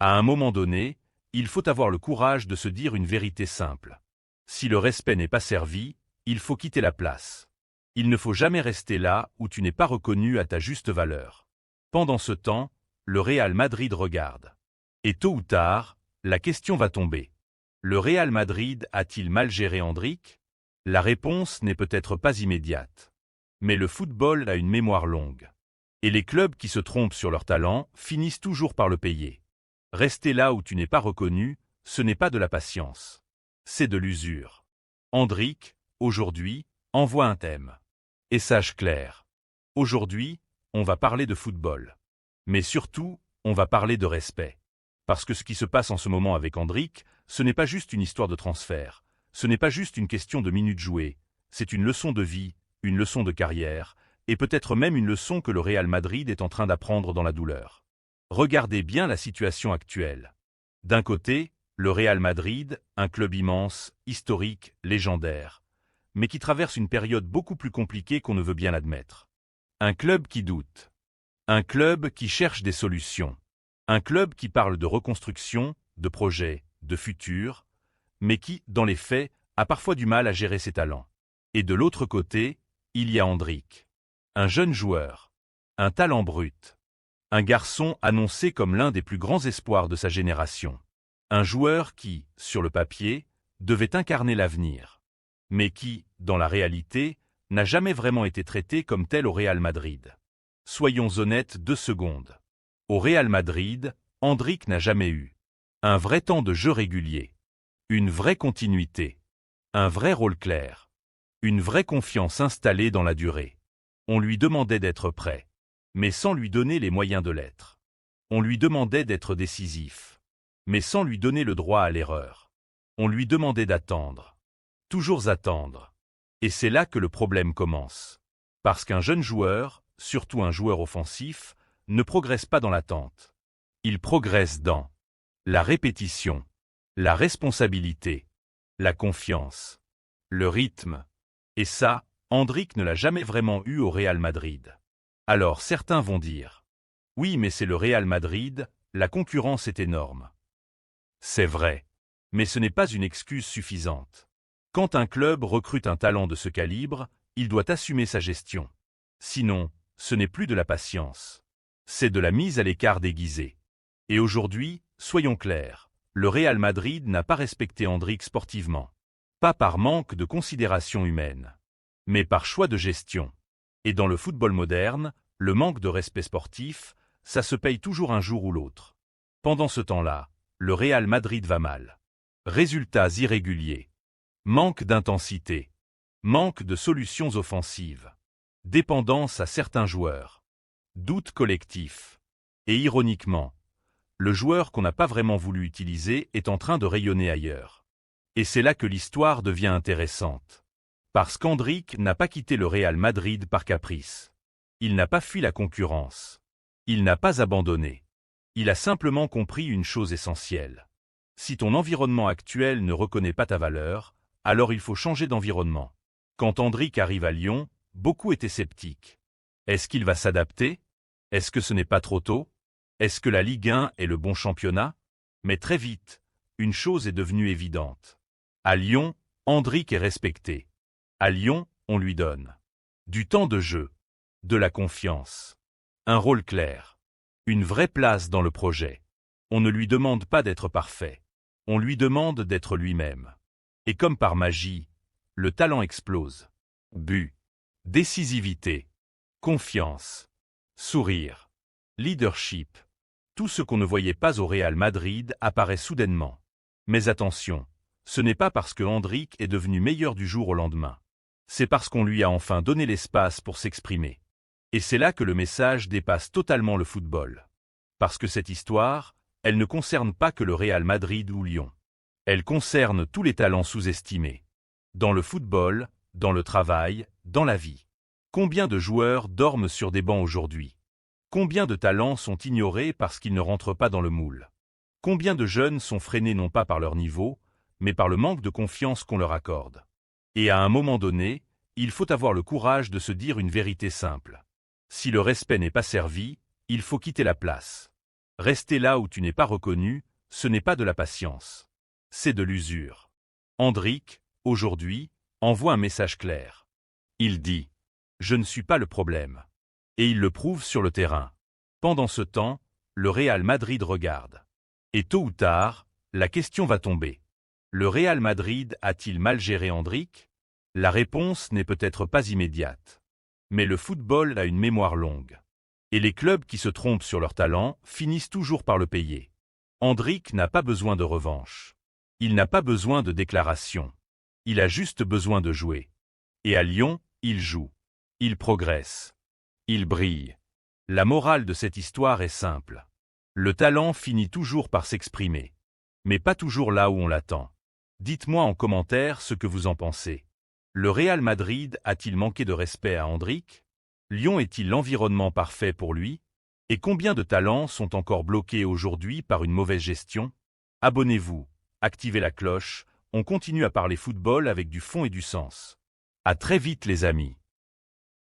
À un moment donné, il faut avoir le courage de se dire une vérité simple. Si le respect n'est pas servi, il faut quitter la place. Il ne faut jamais rester là où tu n'es pas reconnu à ta juste valeur. Pendant ce temps, le Real Madrid regarde. Et tôt ou tard, la question va tomber. Le Real Madrid a-t-il mal géré Endrick? La réponse n'est peut-être pas immédiate. Mais le football a une mémoire longue. Et les clubs qui se trompent sur leur talent finissent toujours par le payer. Rester là où tu n'es pas reconnu, ce n'est pas de la patience. C'est de l'usure. Endrick, aujourd'hui, envoie un thème. Et sache clair. Aujourd'hui, on va parler de football. Mais surtout, on va parler de respect. Parce que ce qui se passe en ce moment avec Endrick, ce n'est pas juste une histoire de transfert. Ce n'est pas juste une question de minutes jouées. C'est une leçon de vie, une leçon de carrière, et peut-être même une leçon que le Real Madrid est en train d'apprendre dans la douleur. Regardez bien la situation actuelle. D'un côté, le Real Madrid, un club immense, historique, légendaire, mais qui traverse une période beaucoup plus compliquée qu'on ne veut bien l'admettre. Un club qui doute. Un club qui cherche des solutions. Un club qui parle de reconstruction, de projet, de futur, mais qui, dans les faits, a parfois du mal à gérer ses talents. Et de l'autre côté, il y a Endrick. Un jeune joueur. Un talent brut. Un garçon annoncé comme l'un des plus grands espoirs de sa génération. Un joueur qui, sur le papier, devait incarner l'avenir. Mais qui, dans la réalité, n'a jamais vraiment été traité comme tel au Real Madrid. Soyons honnêtes 2 secondes. Au Real Madrid, Endrick n'a jamais eu un vrai temps de jeu régulier, une vraie continuité, un vrai rôle clair, une vraie confiance installée dans la durée. On lui demandait d'être prêt, mais sans lui donner les moyens de l'être. On lui demandait d'être décisif, mais sans lui donner le droit à l'erreur. On lui demandait d'attendre, toujours attendre. Et c'est là que le problème commence. Parce qu'un jeune joueur, surtout un joueur offensif, ne progresse pas dans l'attente. Il progresse dans la répétition, la responsabilité, la confiance, le rythme. Et ça, Endrick ne l'a jamais vraiment eu au Real Madrid. Alors certains vont dire « Oui, mais c'est le Real Madrid, la concurrence est énorme. » C'est vrai, mais ce n'est pas une excuse suffisante. Quand un club recrute un talent de ce calibre, il doit assumer sa gestion. Sinon, ce n'est plus de la patience. C'est de la mise à l'écart déguisée. Et aujourd'hui, soyons clairs, le Real Madrid n'a pas respecté Endrick sportivement. Pas par manque de considération humaine, mais par choix de gestion. Et dans le football moderne, le manque de respect sportif, ça se paye toujours un jour ou l'autre. Pendant ce temps-là, le Real Madrid va mal. Résultats irréguliers. Manque d'intensité. Manque de solutions offensives. Dépendance à certains joueurs. Doute collectif. Et ironiquement, le joueur qu'on n'a pas vraiment voulu utiliser est en train de rayonner ailleurs. Et c'est là que l'histoire devient intéressante. Parce qu'Endrick n'a pas quitté le Real Madrid par caprice. Il n'a pas fui la concurrence. Il n'a pas abandonné. Il a simplement compris une chose essentielle. Si ton environnement actuel ne reconnaît pas ta valeur, alors il faut changer d'environnement. Quand Endrick arrive à Lyon, beaucoup étaient sceptiques. Est-ce qu'il va s'adapter? Est-ce que ce n'est pas trop tôt? Est-ce que la Ligue 1 est le bon championnat? Mais très vite, une chose est devenue évidente. À Lyon, Endrick est respecté. À Lyon, on lui donne du temps de jeu, de la confiance, un rôle clair, une vraie place dans le projet. On ne lui demande pas d'être parfait. On lui demande d'être lui-même. Et comme par magie, le talent explose. But, décisivité, confiance, sourire, leadership. Tout ce qu'on ne voyait pas au Real Madrid apparaît soudainement. Mais attention, ce n'est pas parce que Endrick est devenu meilleur du jour au lendemain. C'est parce qu'on lui a enfin donné l'espace pour s'exprimer. Et c'est là que le message dépasse totalement le football. Parce que cette histoire, elle ne concerne pas que le Real Madrid ou Lyon. Elle concerne tous les talents sous-estimés. Dans le football, dans le travail, dans la vie. Combien de joueurs dorment sur des bancs aujourd'hui? Combien de talents sont ignorés parce qu'ils ne rentrent pas dans le moule? Combien de jeunes sont freinés non pas par leur niveau, mais par le manque de confiance qu'on leur accorde? Et à un moment donné, il faut avoir le courage de se dire une vérité simple. Si le respect n'est pas servi, il faut quitter la place. Rester là où tu n'es pas reconnu, ce n'est pas de la patience. C'est de l'usure. Hendrik, aujourd'hui, envoie un message clair. Il dit « Je ne suis pas le problème ». Et il le prouve sur le terrain. Pendant ce temps, le Real Madrid regarde. Et tôt ou tard, la question va tomber. Le Real Madrid a-t-il mal géré Hendrik? La réponse n'est peut-être pas immédiate. Mais le football a une mémoire longue. Et les clubs qui se trompent sur leur talent finissent toujours par le payer. Hendrik n'a pas besoin de revanche. Il n'a pas besoin de déclaration. Il a juste besoin de jouer. Et à Lyon, il joue. Il progresse. Il brille. La morale de cette histoire est simple. Le talent finit toujours par s'exprimer. Mais pas toujours là où on l'attend. Dites-moi en commentaire ce que vous en pensez. Le Real Madrid a-t-il manqué de respect à Hendrik? Lyon est-il l'environnement parfait pour lui? Et combien de talents sont encore bloqués aujourd'hui par une mauvaise gestion? Abonnez-vous, activez la cloche, on continue à parler football avec du fond et du sens. À très vite les amis.